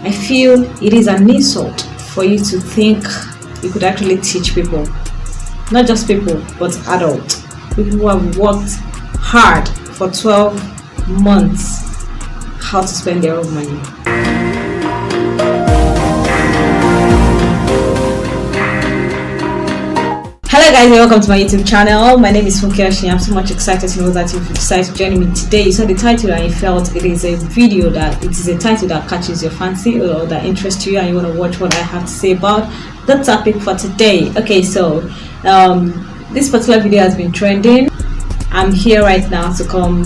I feel it is an insult for you to think you could actually teach people, not just people, but adults, people who have worked hard for 12 months, how to spend their own money. Hello guys, and welcome to my YouTube channel. My name is Funke. I'm so much excited to know that you've decided to join me today. You saw the title and you felt it is a title that catches your fancy or that interests you, and you want to watch what I have to say about the topic for today. Okay, so this particular video has been trending. I'm here right now to come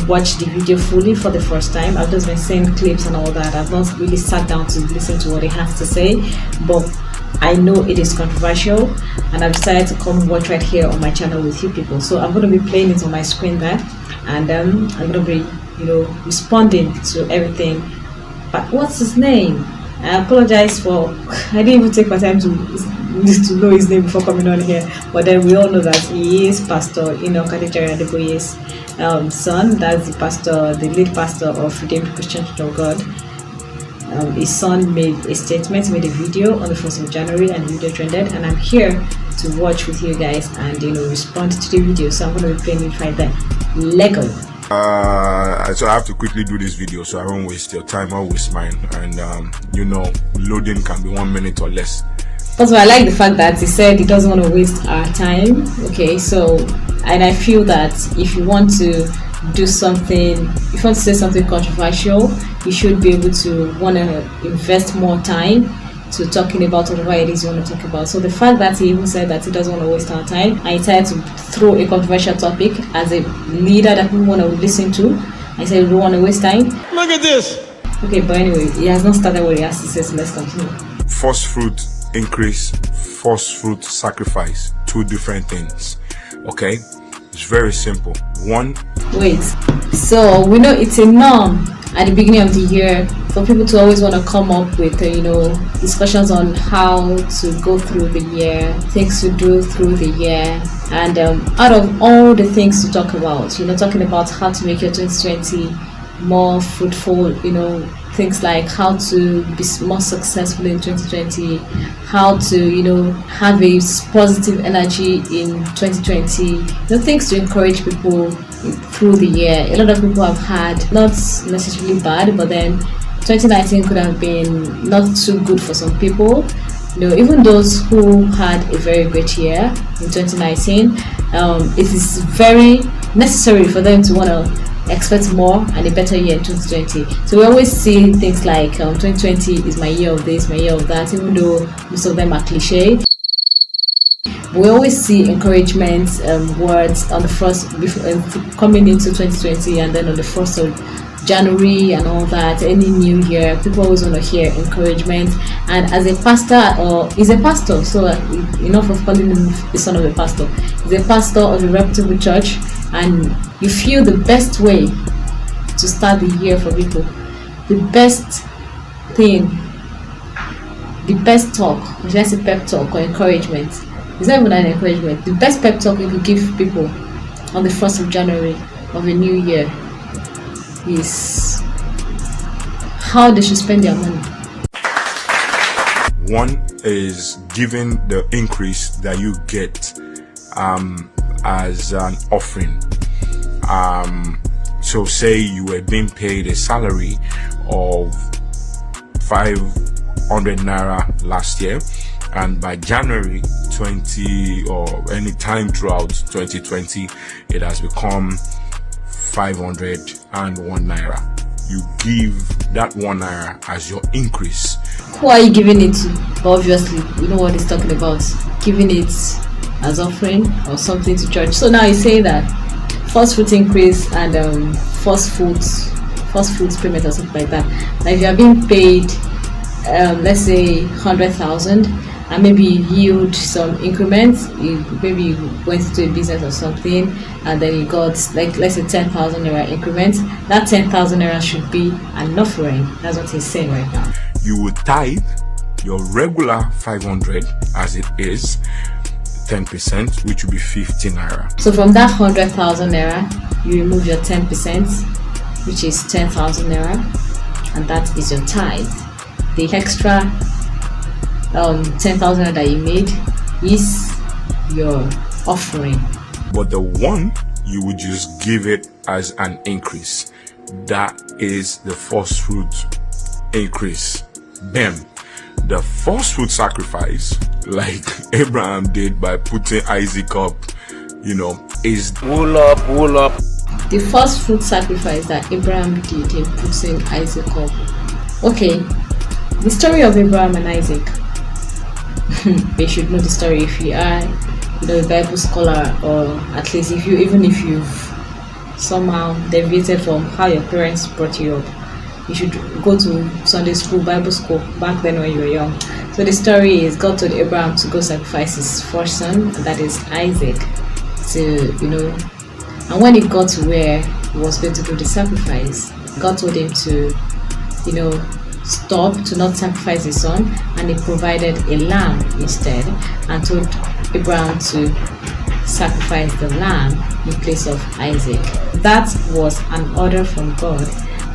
watch the video fully for the first time. I've just been seeing clips and all that. I've not really sat down to listen to what he has to say, but I know it is controversial, and I've decided to come watch right here on my channel with you people. So I'm going to be playing it on my screen there, and I'm going to be, responding to everything. But what's his name? I apologize for I didn't even take my time to know his name before coming on here. But then we all know that he is Pastor Adeboye'S son. That's the lead pastor of Redeemed Christian Church of God. His son made a statement, made a video on the 1st of January, and the video trended, and I'm here to watch with you guys and respond to the video. So I'm going to be playing it right there. Lego. So I have to quickly do this video so I won't waste your time or waste mine, and loading can be 1 minute or less. Also, I like the fact that he said he doesn't want to waste our time. Okay, so, and I feel that if you want to do something, if you want to say something controversial, you should be able to want to invest more time to talking about whatever it is you want to talk about. So the fact that he even said that he doesn't want to waste our time, I decided to throw a controversial topic as a leader that we want to listen to. I said we don't want to waste time. Look at this. Okay, but anyway, he has not started what he has to say, so let's continue. First fruit increase, first fruit sacrifice, two different things. Okay, it's very simple. Wait, so we know it's a norm at the beginning of the year for people to always want to come up with discussions on how to go through the year, things to do through the year, and out of all the things to talk about, talking about how to make your 2020 more fruitful, things like how to be more successful in 2020, how to have a positive energy in 2020, things to encourage people through the year. A lot of people have had, not necessarily bad, but then 2019 could have been not too good for some people. Even those who had a very great year in 2019, it is very necessary for them to want to expect more and a better year in 2020. So we always see things like 2020 is my year of this, my year of that, even though most of them are cliche. We always see encouragement words on the first coming into 2020, and then on the 1st of January and all that, any new year, people always want to hear encouragement. And as a pastor, or he's a pastor, so enough of calling him the son of a pastor, he's a pastor of a reputable church, and you feel the best way to start the year for people, the best thing, the best talk, or should I say pep talk or encouragement? It's not even an encouragement. The best pep talk you could give people on the 1st of January of a new year is how they should spend their money. One is giving the increase that you get as an offering. So say you were being paid a salary of 500 naira last year, and by January 20 or any time throughout 2020 it has become 501 naira. You give that 1 naira as your increase. Who are you giving it to? Obviously you know what he's talking about, giving it as offering or something to church. So now he's saying that first fruit increase and first fruits payment or something like that. Now if you are being paid let's say 100,000, and maybe you yield some increments, maybe you went into a business or something, and then you got, like, let's say 10,000 naira increment. That 10,000 naira should be an offering. That's what he's saying right now. You would tithe your regular 500 as it is, 10%, which will be 50 naira. So from that 100,000 naira, you remove your 10%, which is 10,000 naira, and that is your tithe. the extra 10,000 that you made is your offering. But the one you would just give it as an increase. That is the first fruit increase. Bam. The first fruit sacrifice, like Abraham did by putting Isaac up, is Pull up. The first fruit sacrifice that Abraham did in putting Isaac up. Okay, the story of Abraham and Isaac. You should know the story if you are, a Bible scholar, or at least if you've somehow deviated from how your parents brought you up. You should go to Sunday school, Bible school back then when you were young. So the story is God told Abraham to go sacrifice his first son, and that is Isaac, and when he got to where he was going to do the sacrifice, God told him to, stop, to not sacrifice his son, and he provided a lamb instead, and told Abraham to sacrifice the lamb in place of Isaac. That was an order from God.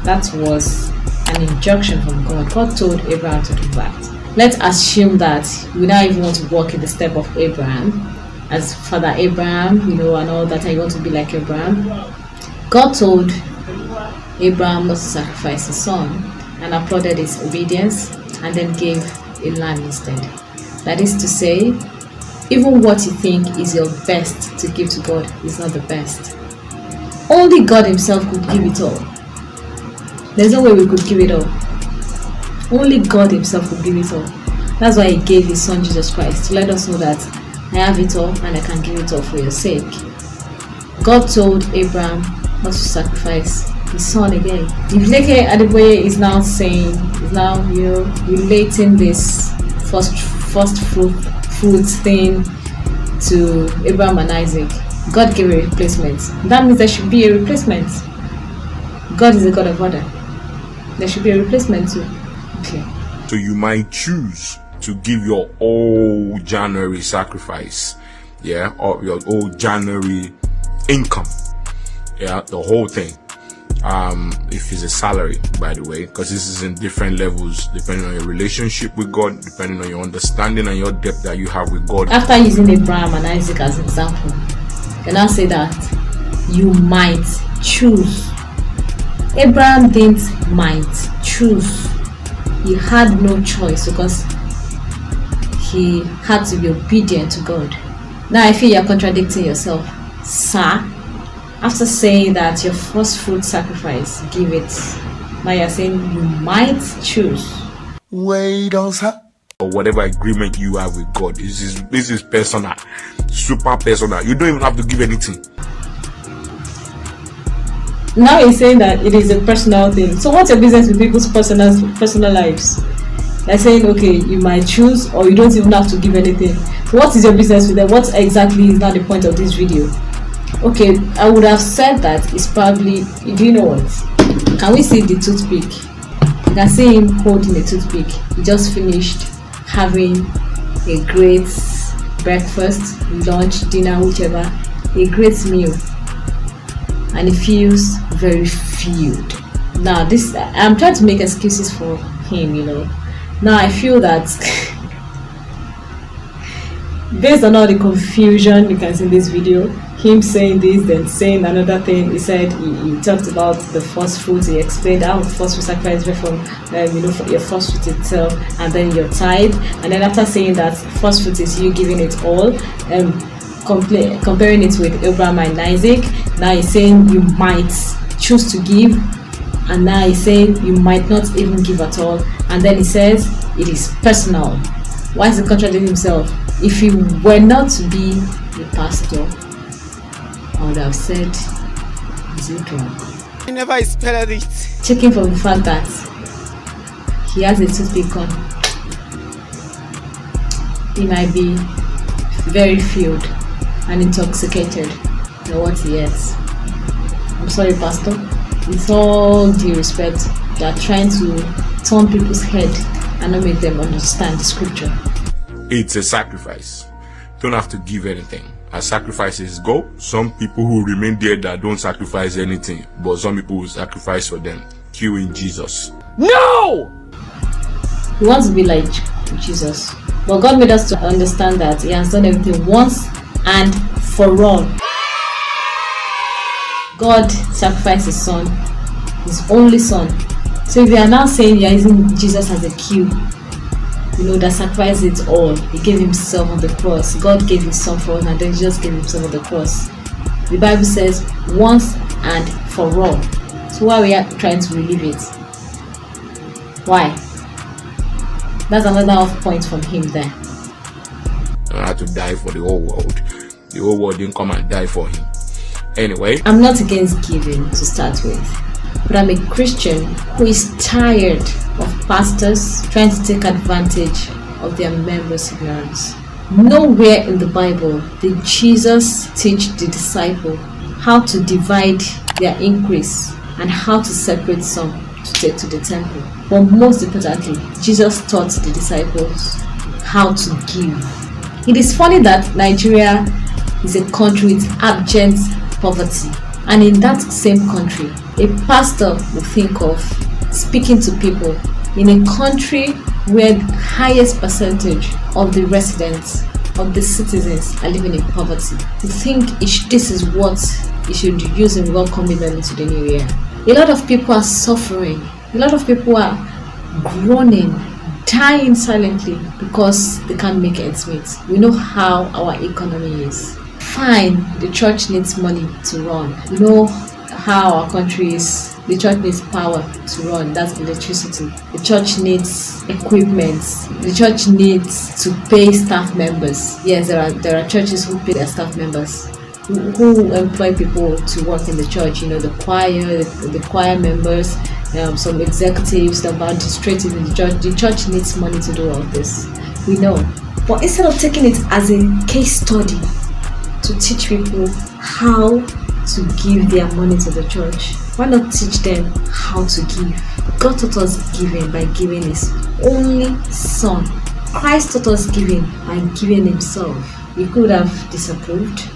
That was an injunction from God. God told Abraham to do that. Let's assume that we now even want to walk in the step of Abraham, as Father Abraham, and all that, and you want to be like Abraham. God told Abraham not to sacrifice his son and applauded his obedience, and then gave a lamb instead. That is to say, even what you think is your best to give to God is not the best. Only God himself could give it all. There's no way we could give it all. Only God himself could give it all. That's why he gave his son Jesus Christ, to let us know that I have it all and I can give it all for your sake. God told Abraham not to sacrifice his son again. If Leke Adeboye is now relating this first fruit thing to Abraham and Isaac, God gave a replacement. That means there should be a replacement. God is a God of order. There should be a replacement too. Okay. So you might choose to give your whole January sacrifice, or your whole January income, the whole thing. If it's a salary, by the way, because this is in different levels depending on your relationship with God, depending on your understanding and your depth that you have with God. After using Abraham and Isaac as an example, can I say that you might choose? Abraham didn't might choose. He had no choice because he had to be obedient to God. Now I feel you're contradicting yourself, sir. After saying that your first fruit sacrifice, give it. Now you're saying you might choose. Wait on her. Or whatever agreement you have with God. This is personal. Super personal. You don't even have to give anything. Now he's saying that it is a personal thing. So what's your business with people's personal lives? They're saying, okay, you might choose, or you don't even have to give anything. So what is your business with them? What exactly is now the point of this video? Okay, I would have said that it's probably, do you know what? Can we see the toothpick? You can see him holding a toothpick. He just finished having a great breakfast, lunch, dinner, whichever, a great meal. And he feels very filled. Now I'm trying to make excuses for him, Now I feel that based on all the confusion you can see in this video, him saying this, then saying another thing, he said he talked about the first fruit. He explained how the first fruit sacrifice is from from your first fruit itself, and then your tithe, and then after saying that first fruit is you giving it all, comparing it with Abraham and Isaac. Now he's saying you might choose to give, and now he's saying you might not even give at all, and then he says it is personal. Why is he contradicting himself? If he were not to be a pastor, I would have said, is he drunk? I never expected it. Checking from the fact that he has a toothpick on, he might be very filled and intoxicated by what he has. I'm sorry, Pastor. With all due respect, they are trying to turn people's head and not make them understand the scripture. It's a sacrifice. Don't have to give anything. As sacrifices go, some people who remain there that don't sacrifice anything, but some people will sacrifice for them. Cue in Jesus. No! We want to be like Jesus. But God made us to understand that He has done everything once and for all. God sacrificed His Son, His only Son. So if you are now saying you are using Jesus as a cue, that sacrificed it all. He gave Himself on the cross. God gave His Son for us, and then Jesus gave Himself on the cross. The Bible says once and for all. So why we are trying to relieve it? Why? That's another off point from Him there. I had to die for the whole world. The whole world didn't come and die for Him. Anyway, I'm not against giving to start with, but I'm a Christian who is tired of pastors trying to take advantage of their members' ignorance. Nowhere in the Bible did Jesus teach the disciples how to divide their increase and how to separate some to take to the temple. But most importantly, Jesus taught the disciples how to give. It is funny that Nigeria is a country with abject poverty, and in that same country, a pastor will think of speaking to people in a country where the highest percentage of the residents, of the citizens, are living in poverty. You think this is what you should use in welcoming them into the new year. A lot of people are suffering. A lot of people are groaning, dying silently because they can't make ends meet. We know how our economy is. Fine, the church needs money to run. You know how our country is. The church needs power to run. That's electricity. The church needs equipment. The church needs to pay staff members. Yes, there are churches who pay their staff members, who employ people to work in the church. The choir, the choir members, some executives, the administrators in the church. The church needs money to do all this. We know. But instead of taking it as a case study to teach people how to give their money to the church, why not teach them how to give? God taught us giving by giving His only Son. Christ taught us giving by giving Himself. We could have disapproved.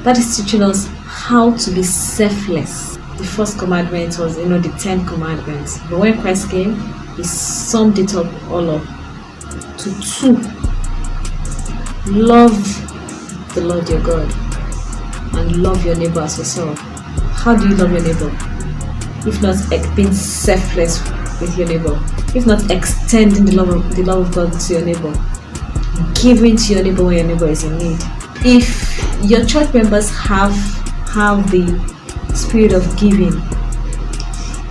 That is teaching us how to be selfless. The first commandment was, the 10 commandments. But when Christ came, He summed it up all up to 2. Love the Lord your God and love your neighbor as yourself. How do you love your neighbor? If not being selfless with your neighbor, if not extending the love of God to your neighbor, giving to your neighbor when your neighbor is in need. If your church members have the spirit of giving,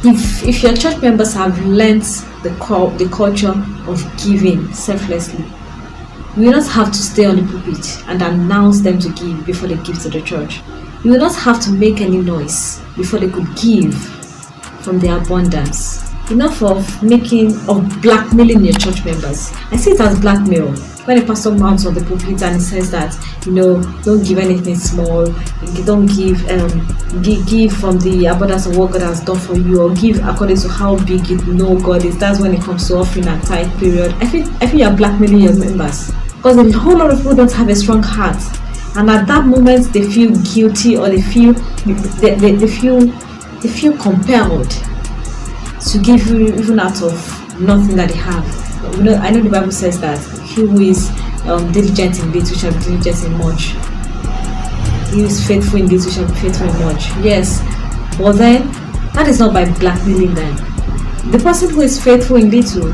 if your church members have learnt the culture of giving selflessly, you will not have to stay on the pulpit and announce them to give before they give to the church. You will not have to make any noise before they could give from their abundance. Enough of blackmailing your church members. I see it as blackmail. When a pastor mounts on the pulpit and says that, don't give anything small, don't give from the abundance of what God has done for you, or give according to how big you know God is. That's when it comes to offering and tithe period. I feel you are blackmailing your members, because a whole lot of people don't have a strong heart, and at that moment they feel guilty, or they feel compelled to give you even out of nothing that they have. I know the Bible says that he who is diligent in little shall be diligent in much. He who is faithful in little shall be faithful in much. Yes, but then that is not by blackmailing them. The person who is faithful in little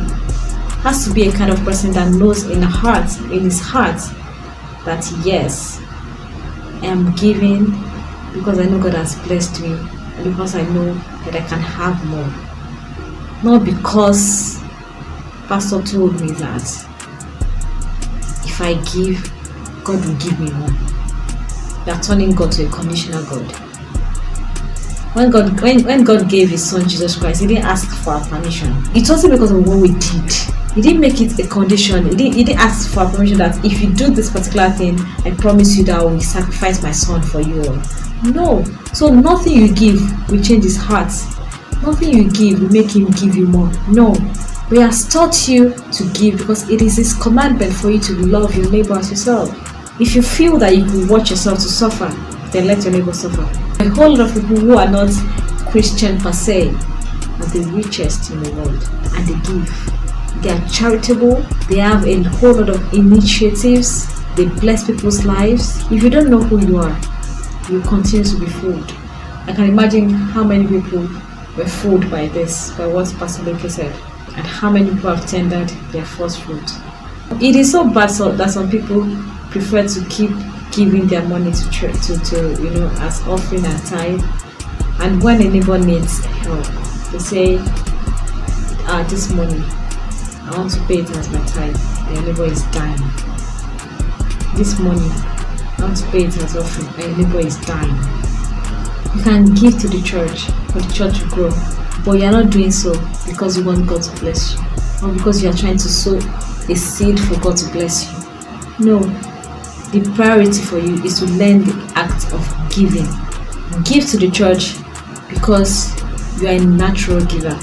has to be a kind of person that knows in his heart, that yes, I am giving because I know God has blessed me, and because I know that I can have more. Not because Pastor told me that if I give, God will give me more. You are turning God to a conditional God. When God gave His Son Jesus Christ, He didn't ask for our permission. It wasn't because of what we did. He didn't make it a condition. He didn't ask for our permission that if you do this particular thing, I promise you that I will sacrifice my Son for you all. No. So nothing you give will change His heart. Nothing you give will make Him give you more. No. He has taught you to give because it is His commandment for you to love your neighbor as yourself. If you feel that you can watch yourself to suffer, then let your neighbor suffer. A whole lot of people who are not Christian per se are the richest in the world, and they give. they are charitable, they have a whole lot of initiatives, they bless people's lives. If you don't know who you are, you continue to be fooled. I can imagine how many people were fooled by this, by what Pastor Leke said, and how many people have tendered their first fruit. It is so bad that some people prefer to keep giving their money to church, to as offering and tithe, and when a neighbor needs help, they say, this money, I want to pay it as my tithe. The neighbor is dying. This money, I want to pay it as offering. And your neighbor is dying. You can give to the church for the church to grow, but you are not doing so because you want God to bless you, or because you are trying to sow a seed for God to bless you. No, the priority for you is to learn the act of giving. Give to the church because you are a natural giver.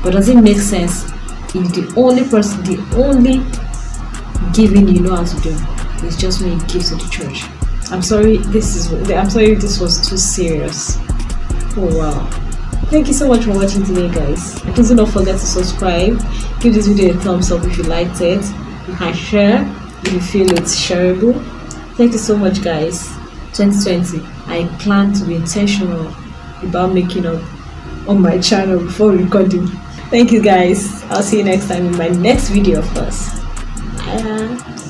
But does it make sense if the only giving you know how to do is just when you give to the church? I'm sorry if this was too serious. Oh wow. Thank you so much for watching today, guys. Please do not forget to subscribe. Give this video a thumbs up if you liked it. You can share if you feel it's shareable. Thank you so much, guys. 2020, I plan to be intentional about making up on my channel before recording. Thank you, guys. I'll see you next time in my next video, of course. Bye.